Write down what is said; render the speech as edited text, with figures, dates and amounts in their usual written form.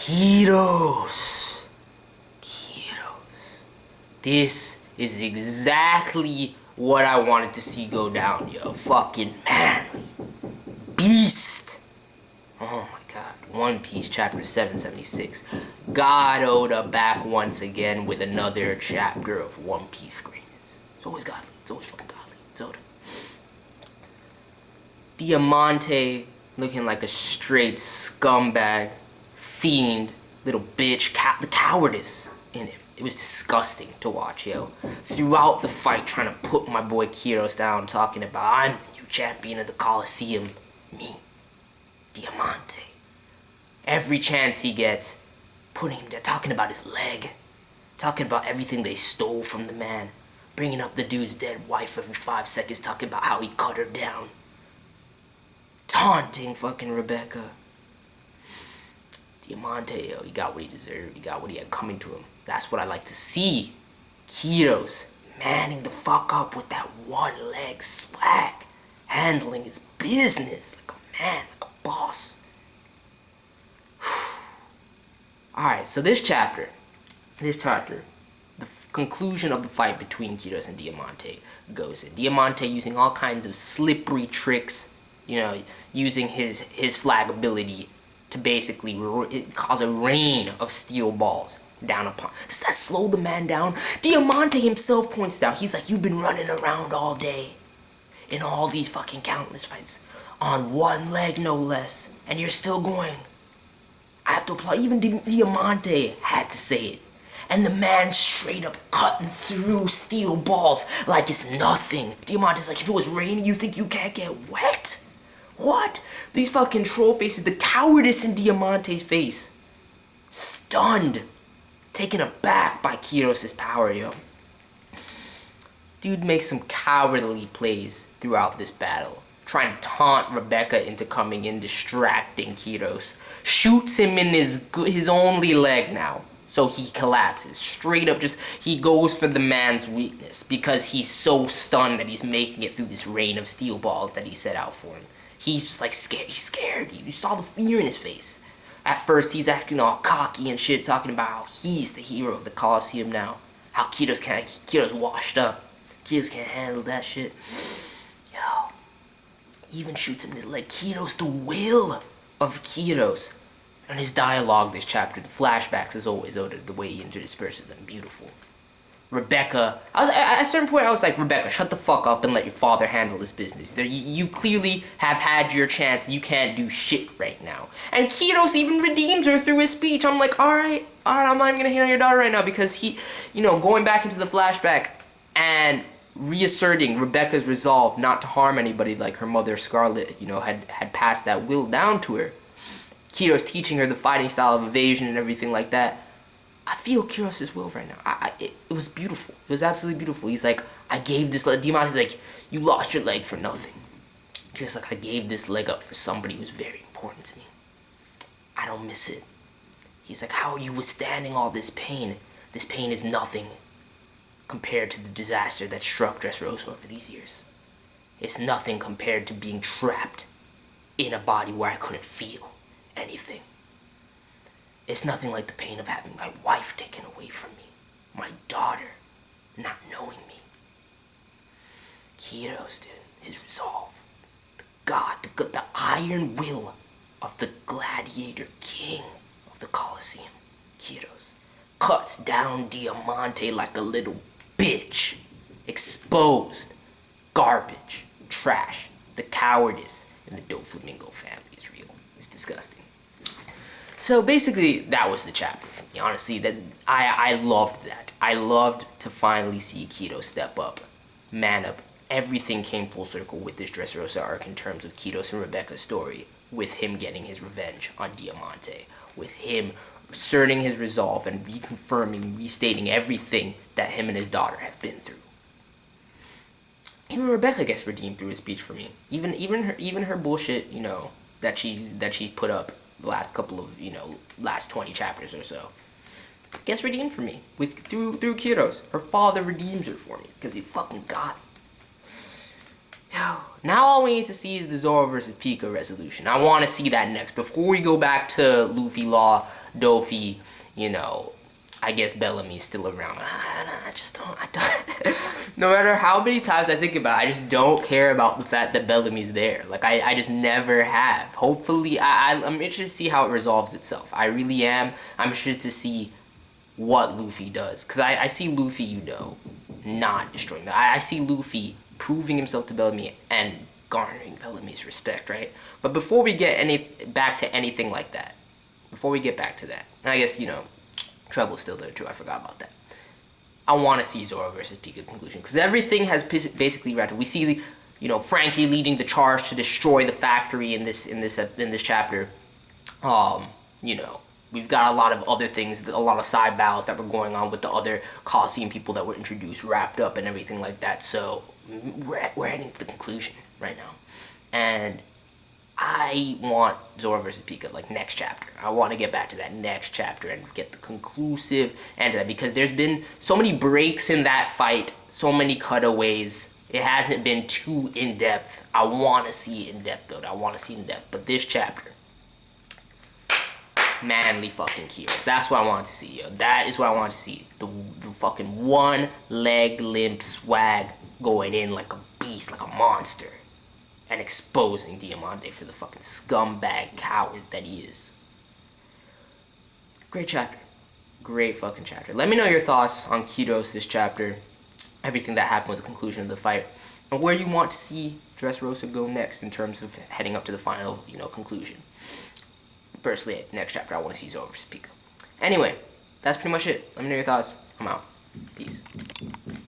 Kyros. Kyros. This is exactly what I wanted to see go down, yo. Fucking manly. Beast. Oh my god. One Piece chapter 776. God Oda back once again with another chapter of One Piece greatness. It's always godly. It's always fucking godly. It's Oda. Diamante looking like a straight scumbag, fiend, little bitch. The cowardice in him. It was disgusting to watch, yo. Throughout the fight, trying to put my boy Kyros down, talking about, I'm the new champion of the Coliseum. Me. Diamante. Every chance he gets, putting him down, talking about his leg. Talking about everything they stole from the man. Bringing up the dude's dead wife every 5 seconds, talking about how he cut her down. Taunting fucking Rebecca. Diamante, yo, he got what he deserved. He got what he had coming to him. That's what I like to see. Kyros manning the fuck up with that one-leg swag. Handling his business like a man, like a boss. Alright, so this chapter, the conclusion of the fight between Kyros and Diamante goes in. Diamante using all kinds of slippery tricks, you know, using his flag ability to basically cause a rain of steel balls down upon. Does that slow the man down? Diamante himself points out, he's like, you've been running around all day in all these fucking countless fights on one leg no less, and you're still going. I have to applaud, even Diamante had to say it. And the man straight up cutting through steel balls like it's nothing. Diamante's like, if it was raining, you think you can't get wet? What? These fucking troll faces, the cowardice in Diamante's face. Stunned. Taken aback by Kyros' power, yo. Dude makes some cowardly plays throughout this battle. Trying to taunt Rebecca into coming in, distracting Kyros. Shoots him in his only leg now. So he collapses. Straight up just, he goes for the man's weakness. Because he's so stunned that he's making it through this rain of steel balls that he set out for him. He's just like scared. He's scared. You saw the fear in his face. At first, he's acting all cocky and shit, talking about how he's the hero of the Coliseum now. How Kyros washed up. Kyros can't handle that shit. Yo. Even shoots him in his leg. Kyros, the will of Kyros. And his dialogue this chapter, the flashbacks as always, Oda, the way he interdisperses them, beautiful. Rebecca, at a certain point I was like, Rebecca, shut the fuck up and let your father handle this business. You clearly have had your chance, you can't do shit right now. And Kyros even redeems her through his speech. I'm like, alright, I'm not even gonna hate on your daughter right now, because he, you know, going back into the flashback and reasserting Rebecca's resolve not to harm anybody like her mother Scarlet, you know, had passed that will down to her. Kyros teaching her the fighting style of evasion and everything like that. I feel Kyros' will right now. It was beautiful. It was absolutely beautiful. He's like, I gave this leg. Diamante's like, you lost your leg for nothing. Kyros like, I gave this leg up for somebody who's very important to me. I don't miss it. He's like, how are you withstanding all this pain? This pain is nothing compared to the disaster that struck Dressrosa over these years. It's nothing compared to being trapped in a body where I couldn't feel anything. It's nothing like the pain of having my wife taken away from me. My daughter not knowing me. Kyros, dude, his resolve. The iron will of the gladiator king of the Coliseum. Kyros cuts down Diamante like a little bitch. Exposed. Garbage. Trash. The cowardice in the Doflamingo family is real. It's disgusting. So basically, that was the chapter for me. Honestly, that I loved that. I loved to finally see Kyros step up, man up. Everything came full circle with this Dressrosa arc in terms of Kyros and Rebecca's story, with him getting his revenge on Diamante, with him asserting his resolve and reconfirming, restating everything that him and his daughter have been through. Even Rebecca gets redeemed through his speech for me. Even her bullshit, you know, that she's put up the last couple of, you know, last 20 chapters or so, gets redeemed for me through Kyros. Her father redeems her for me because he fucking got it. Yo, now all we need to see is the Zoro versus Pica resolution. I want to see that next before we go back to Luffy Law Doffy, you know, I guess Bellamy's still around. I just don't. No matter how many times I think about it, I just don't care about the fact that Bellamy's there. Like, I just never have. Hopefully, I'm interested to see how it resolves itself. I really am. I'm interested to see what Luffy does. Because I see Luffy, you know, not destroying that. I see Luffy proving himself to Bellamy and garnering Bellamy's respect, right? But before we get back to anything like that, and I guess, you know, Treble's still there too, I forgot about that. I want to see Zoro versus Pica conclusion, because everything has basically wrapped up. We see, you know, Franky leading the charge to destroy the factory in this chapter. You know, we've got a lot of other things, a lot of side battles that were going on with the other Coliseum people that were introduced, wrapped up and everything like that. So we're heading to the conclusion right now, and I want Zoro versus Pica, like, next chapter. I want to get back to that next chapter and get the conclusive end of that, because there's been so many breaks in that fight, so many cutaways. It hasn't been too in-depth. I want to see it in-depth, though. I want to see it in-depth. But this chapter, manly fucking Kyros. That's what I want to see, yo. That is what I want to see. The fucking one-leg limp swag going in like a beast, like a monster. And exposing Diamante for the fucking scumbag coward that he is. Great chapter. Great fucking chapter. Let me know your thoughts on Kyros this chapter. Everything that happened with the conclusion of the fight. And where you want to see Dressrosa go next in terms of heading up to the final, you know, conclusion. Personally, next chapter I want to see Zoro versus Pica. Anyway, that's pretty much it. Let me know your thoughts. I'm out. Peace.